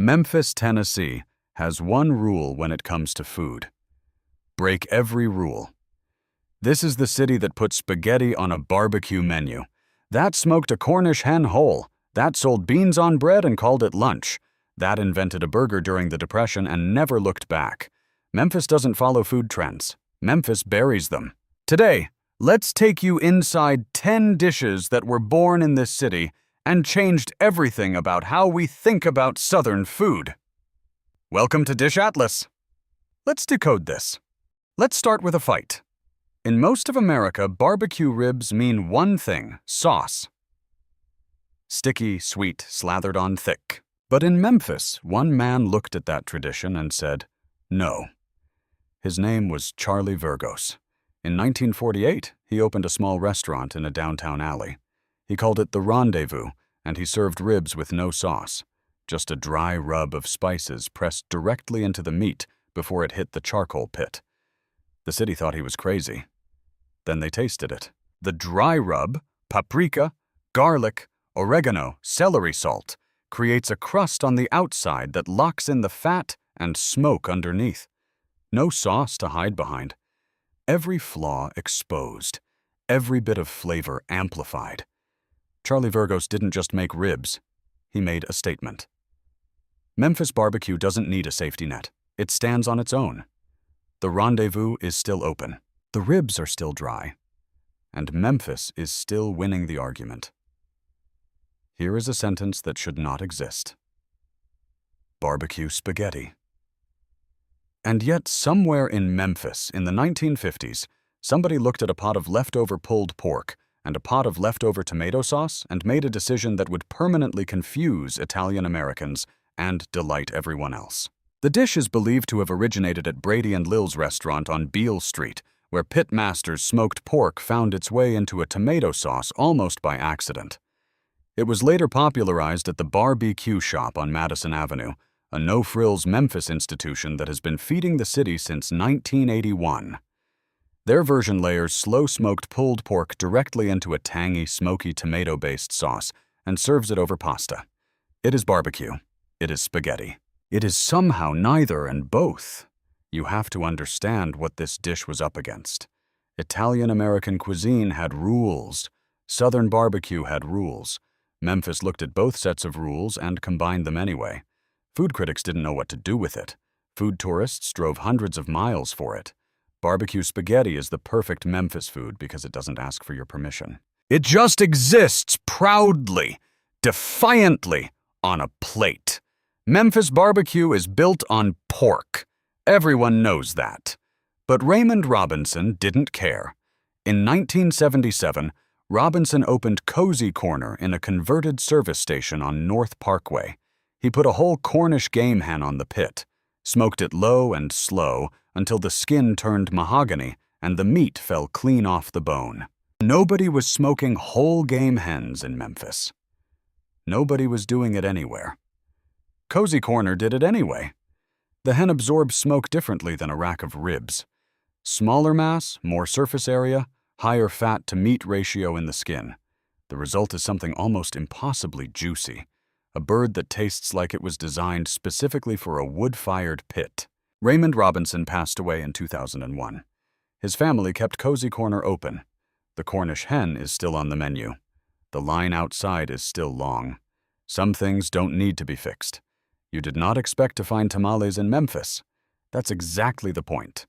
Memphis, Tennessee has one rule when it comes to food. Break every rule. This is the city that put spaghetti on a barbecue menu. That smoked a Cornish hen whole. That sold beans on bread and called it lunch. That invented a burger during the Depression and never looked back. Memphis doesn't follow food trends. Memphis buries them. Today, let's take you inside 10 dishes that were born in this city and changed everything about how we think about Southern food. Welcome to Dish Atlas. Let's decode this. Let's start with a fight. In most of America, barbecue ribs mean one thing: sauce. Sticky, sweet, slathered on thick. But in Memphis, one man looked at that tradition and said, no. His name was Charlie Vergos. In 1948, he opened a small restaurant in a downtown alley. He called it the Rendezvous, and he served ribs with no sauce, just a dry rub of spices pressed directly into the meat before it hit the charcoal pit. The city thought he was crazy. Then they tasted it. The dry rub, paprika, garlic, oregano, celery salt, creates a crust on the outside that locks in the fat and smoke underneath. No sauce to hide behind. Every flaw exposed, every bit of flavor amplified. Charlie Vergos didn't just make ribs, he made a statement. Memphis barbecue doesn't need a safety net. It stands on its own. The Rendezvous is still open. The ribs are still dry. And Memphis is still winning the argument. Here is a sentence that should not exist. Barbecue spaghetti. And yet, somewhere in Memphis, in the 1950s, somebody looked at a pot of leftover pulled pork and a pot of leftover tomato sauce and made a decision that would permanently confuse Italian Americans and delight everyone else. The dish is believed to have originated at Brady and Lil's restaurant on Beale Street, where Pitmaster's smoked pork found its way into a tomato sauce almost by accident. It was later popularized at the Bar-B-Q shop on Madison Avenue, a no-frills Memphis institution that has been feeding the city since 1981. Their version layers slow-smoked pulled pork directly into a tangy, smoky tomato-based sauce and serves it over pasta. It is barbecue. It is spaghetti. It is somehow neither and both. You have to understand what this dish was up against. Italian-American cuisine had rules. Southern barbecue had rules. Memphis looked at both sets of rules and combined them anyway. Food critics didn't know what to do with it. Food tourists drove hundreds of miles for it. Barbecue spaghetti is the perfect Memphis food because it doesn't ask for your permission. It just exists proudly, defiantly, on a plate. Memphis barbecue is built on pork. Everyone knows that. But Raymond Robinson didn't care. In 1977, Robinson opened Cozy Corner in a converted service station on North Parkway. He put a whole Cornish game hen on the pit, smoked it low and slow until the skin turned mahogany and the meat fell clean off the bone. Nobody was smoking whole game hens in Memphis. Nobody was doing it anywhere. Cozy Corner did it anyway. The hen absorbs smoke differently than a rack of ribs. Smaller mass, more surface area, higher fat-to-meat ratio in the skin. The result is something almost impossibly juicy. A bird that tastes like it was designed specifically for a wood-fired pit. Raymond Robinson passed away in 2001. His family kept Cozy Corner open. The Cornish hen is still on the menu. The line outside is still long. Some things don't need to be fixed. You did not expect to find tamales in Memphis. That's exactly the point.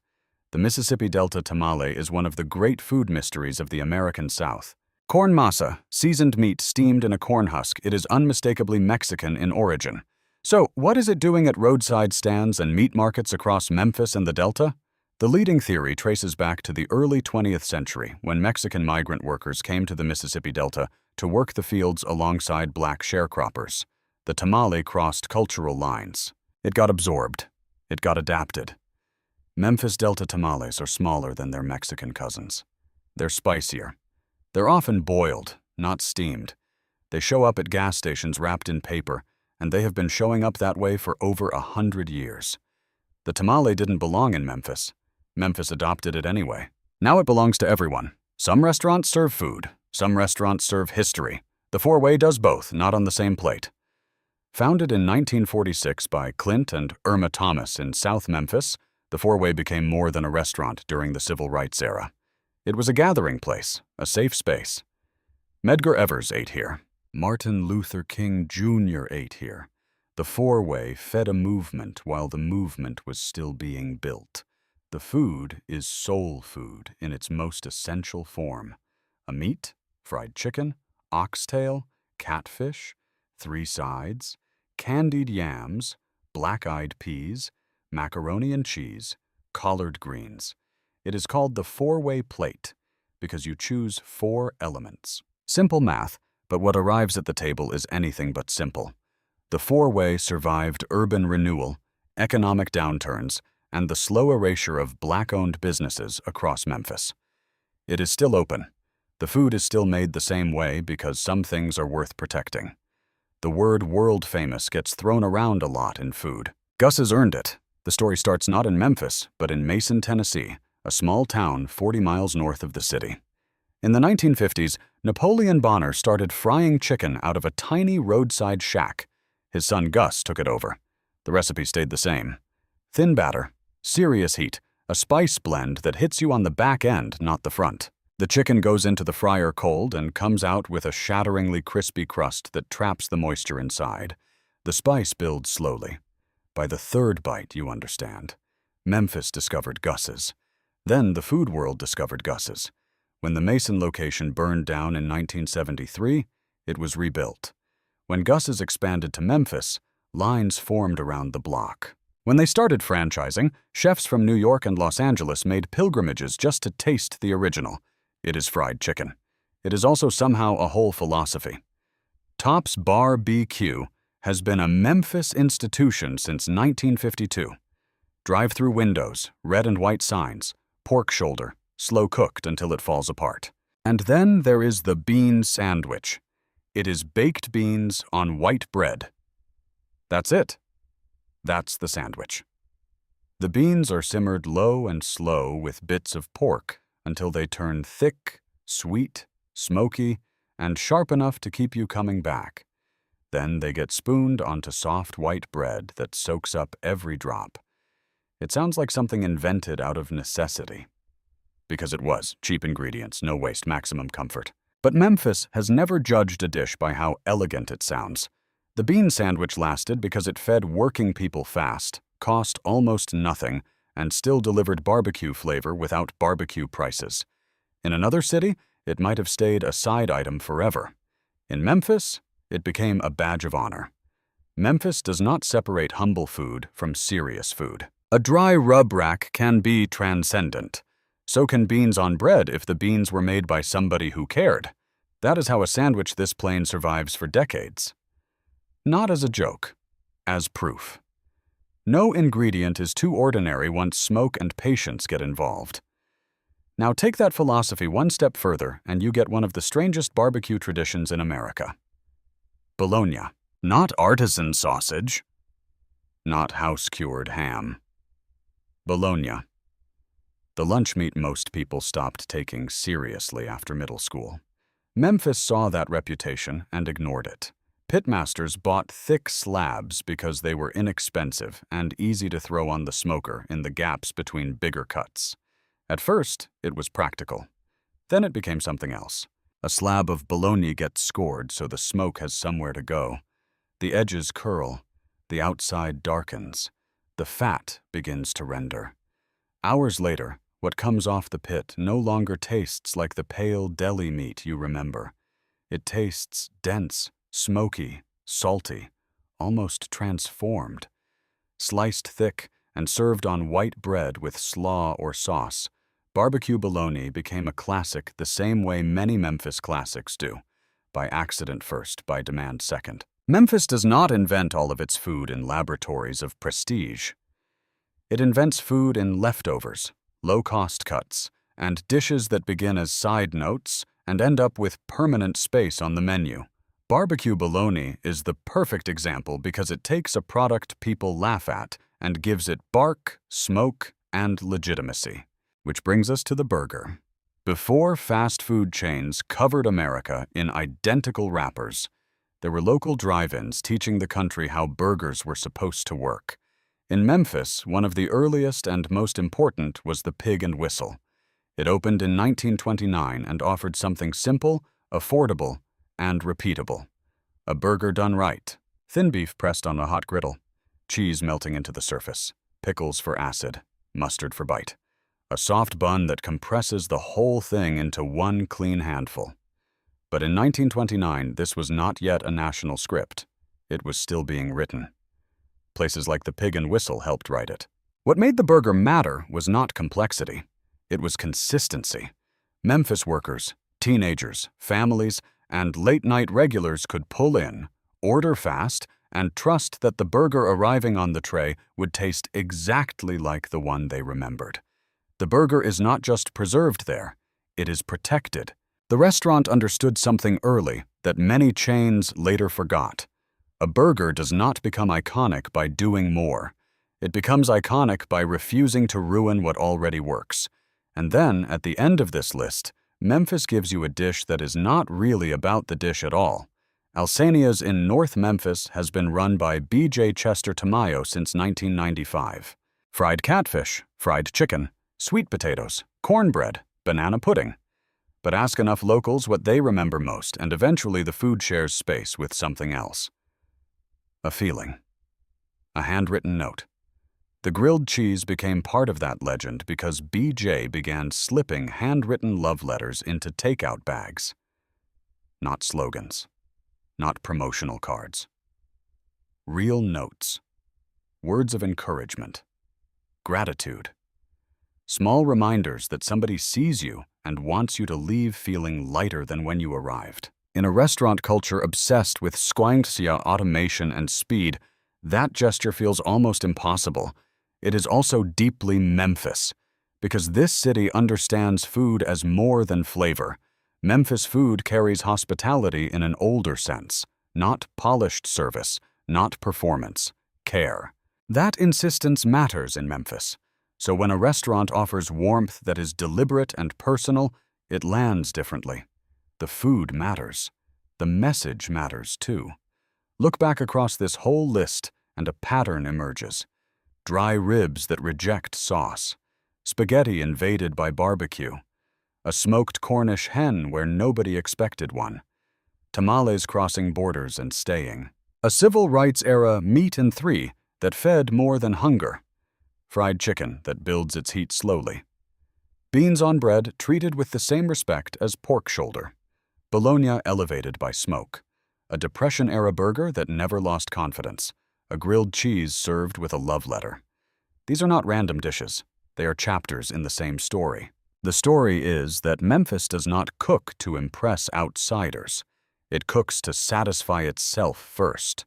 The Mississippi Delta tamale is one of the great food mysteries of the American South. Corn masa, seasoned meat steamed in a corn husk, it is unmistakably Mexican in origin. So, what is it doing at roadside stands and meat markets across Memphis and the Delta? The leading theory traces back to the early 20th century when Mexican migrant workers came to the Mississippi Delta to work the fields alongside black sharecroppers. The tamale crossed cultural lines. It got absorbed. It got adapted. Memphis Delta tamales are smaller than their Mexican cousins. They're spicier. They're often boiled, not steamed. They show up at gas stations wrapped in paper, and they have been showing up that way for over 100 years. The tamale didn't belong in Memphis. Memphis adopted it anyway. Now it belongs to everyone. Some restaurants serve food. Some restaurants serve history. The four-way does both, not on the same plate. Founded in 1946 by Clint and Irma Thomas in South Memphis, the Four-Way became more than a restaurant during the Civil Rights era. It was a gathering place, a safe space. Medgar Evers ate here. Martin Luther King Jr. ate here. The Four-Way fed a movement while the movement was still being built. The food is soul food in its most essential form. A meat, fried chicken, oxtail, catfish, 3 sides, candied yams, black-eyed peas, macaroni and cheese, collard greens. It is called the Four-Way plate because you choose 4 elements. Simple math, but what arrives at the table is anything but simple. The Four-Way survived urban renewal, economic downturns, and the slow erasure of Black-owned businesses across Memphis. It is still open. The food is still made the same way because some things are worth protecting. The word world famous gets thrown around a lot in food. Gus has earned it. The story starts not in Memphis, but in Mason, Tennessee, a small town 40 miles north of the city. In the 1950s, Napoleon Bonner started frying chicken out of a tiny roadside shack. His son Gus took it over. The recipe stayed the same. Thin batter, serious heat, a spice blend that hits you on the back end, not the front. The chicken goes into the fryer cold and comes out with a shatteringly crispy crust that traps the moisture inside. The spice builds slowly. By the 3rd bite, you understand. Memphis discovered Gus's. Then the food world discovered Gus's. When the Mason location burned down in 1973, it was rebuilt. When Gus's expanded to Memphis, lines formed around the block. When they started franchising, chefs from New York and Los Angeles made pilgrimages just to taste the original. It is fried chicken. It is also somehow a whole philosophy. Tops Bar BQ has been a Memphis institution since 1952. Drive-through windows, red and white signs, pork shoulder, slow cooked until it falls apart. And then there is the bean sandwich. It is baked beans on white bread. That's it. That's the sandwich. The beans are simmered low and slow with bits of pork until they turn thick, sweet, smoky, and sharp enough to keep you coming back. Then they get spooned onto soft white bread that soaks up every drop. It sounds like something invented out of necessity. Because it was. Cheap ingredients, no waste, maximum comfort. But Memphis has never judged a dish by how elegant it sounds. The bean sandwich lasted because it fed working people fast, cost almost nothing, and still delivered barbecue flavor without barbecue prices. In another city, it might have stayed a side item forever. In Memphis, it became a badge of honor. Memphis does not separate humble food from serious food. A dry rub rack can be transcendent. So can beans on bread if the beans were made by somebody who cared. That is how a sandwich this plain survives for decades. Not as a joke, as proof. No ingredient is too ordinary once smoke and patience get involved. Now take that philosophy one step further and you get one of the strangest barbecue traditions in America. Bologna. Not artisan sausage. Not house-cured ham. Bologna. The lunch meat most people stopped taking seriously after middle school. Memphis saw that reputation and ignored it. Pitmasters bought thick slabs because they were inexpensive and easy to throw on the smoker in the gaps between bigger cuts. At first, it was practical. Then it became something else. A slab of bologna gets scored so the smoke has somewhere to go. The edges curl. The outside darkens. The fat begins to render. Hours later, what comes off the pit no longer tastes like the pale deli meat you remember. It tastes dense, smoky, salty, almost transformed. Sliced thick and served on white bread with slaw or sauce, barbecue bologna became a classic the same way many Memphis classics do. By accident first, by demand second. Memphis does not invent all of its food in laboratories of prestige. It invents food in leftovers, low-cost cuts, and dishes that begin as side notes and end up with permanent space on the menu. Barbecue bologna is the perfect example because it takes a product people laugh at and gives it bark, smoke, and legitimacy. Which brings us to the burger. Before fast food chains covered America in identical wrappers, There were local drive-ins teaching the country how burgers were supposed to work. In Memphis, one of the earliest and most important was the Pig and Whistle. It opened in 1929 and offered something simple, affordable, and repeatable. A burger done right. Thin beef pressed on a hot griddle. Cheese melting into the surface. Pickles for acid. Mustard for bite. A soft bun that compresses the whole thing into one clean handful. But in 1929, this was not yet a national script. It was still being written. Places like the Pig and Whistle helped write it. What made the burger matter was not complexity. It was consistency. Memphis workers, teenagers, families, and late-night regulars could pull in, order fast, and trust that the burger arriving on the tray would taste exactly like the one they remembered. The burger is not just preserved there, it is protected. The restaurant understood something early that many chains later forgot. A burger does not become iconic by doing more. It becomes iconic by refusing to ruin what already works. And then, at the end of this list, Memphis gives you a dish that is not really about the dish at all. Alcenia's in North Memphis has been run by B.J. Chester Tamayo since 1995. Fried catfish, fried chicken, sweet potatoes, cornbread, banana pudding. But ask enough locals what they remember most, and eventually the food shares space with something else. A feeling. A handwritten note. The grilled cheese became part of that legend because B.J. began slipping handwritten love letters into takeout bags. Not slogans. Not promotional cards. Real notes. Words of encouragement. Gratitude. Small reminders that somebody sees you and wants you to leave feeling lighter than when you arrived. In a restaurant culture obsessed with squanxia, automation, and speed, that gesture feels almost impossible. It is also deeply Memphis, because this city understands food as more than flavor. Memphis food carries hospitality in an older sense, not polished service, not performance, care. That insistence matters in Memphis. So when a restaurant offers warmth that is deliberate and personal, it lands differently. The food matters. The message matters too. Look back across this whole list and a pattern emerges. Dry ribs that reject sauce. Spaghetti invaded by barbecue. A smoked Cornish hen where nobody expected one. Tamales crossing borders and staying. A civil rights era meat and three that fed more than hunger. Fried chicken that builds its heat slowly. Beans on bread treated with the same respect as pork shoulder. Bologna elevated by smoke. A Depression-era burger that never lost confidence. A grilled cheese served with a love letter. These are not random dishes. They are chapters in the same story. The story is that Memphis does not cook to impress outsiders. It cooks to satisfy itself first.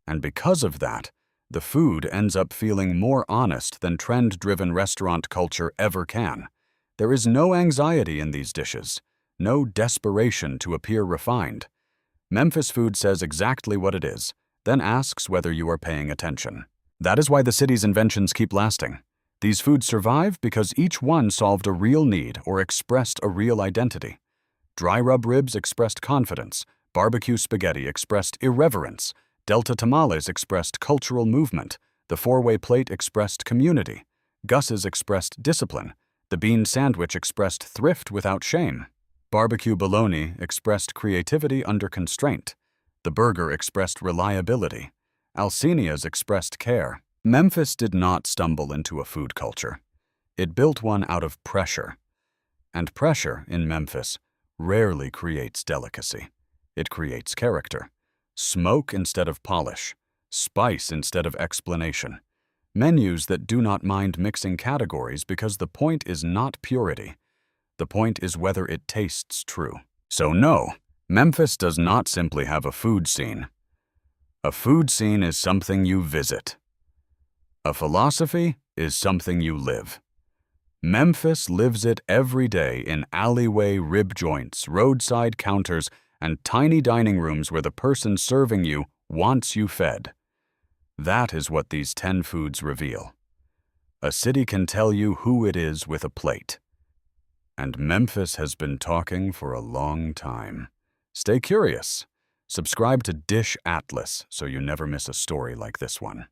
And because of that, the food ends up feeling more honest than trend-driven restaurant culture ever can. There is no anxiety in these dishes, no desperation to appear refined. Memphis food says exactly what it is, then asks whether you are paying attention. That is why the city's inventions keep lasting. These foods survive because each one solved a real need or expressed a real identity. Dry rub ribs expressed confidence, barbecue spaghetti expressed irreverence, Delta tamales expressed cultural movement, the four-way plate expressed community, Gus's expressed discipline, the bean sandwich expressed thrift without shame, barbecue bologna expressed creativity under constraint, the burger expressed reliability, Alcenia's expressed care. Memphis did not stumble into a food culture. It built one out of pressure. And pressure, in Memphis, rarely creates delicacy. It creates character. Smoke instead of polish, spice instead of explanation. Menus that do not mind mixing categories because the point is not purity. The point is whether it tastes true. So no, Memphis does not simply have a food scene. A food scene is something you visit. A philosophy is something you live. Memphis lives it every day in alleyway rib joints, roadside counters, and tiny dining rooms where the person serving you wants you fed. That is what these 10 foods reveal. A city can tell you who it is with a plate. And Memphis has been talking for a long time. Stay curious. Subscribe to Dish Atlas so you never miss a story like this one.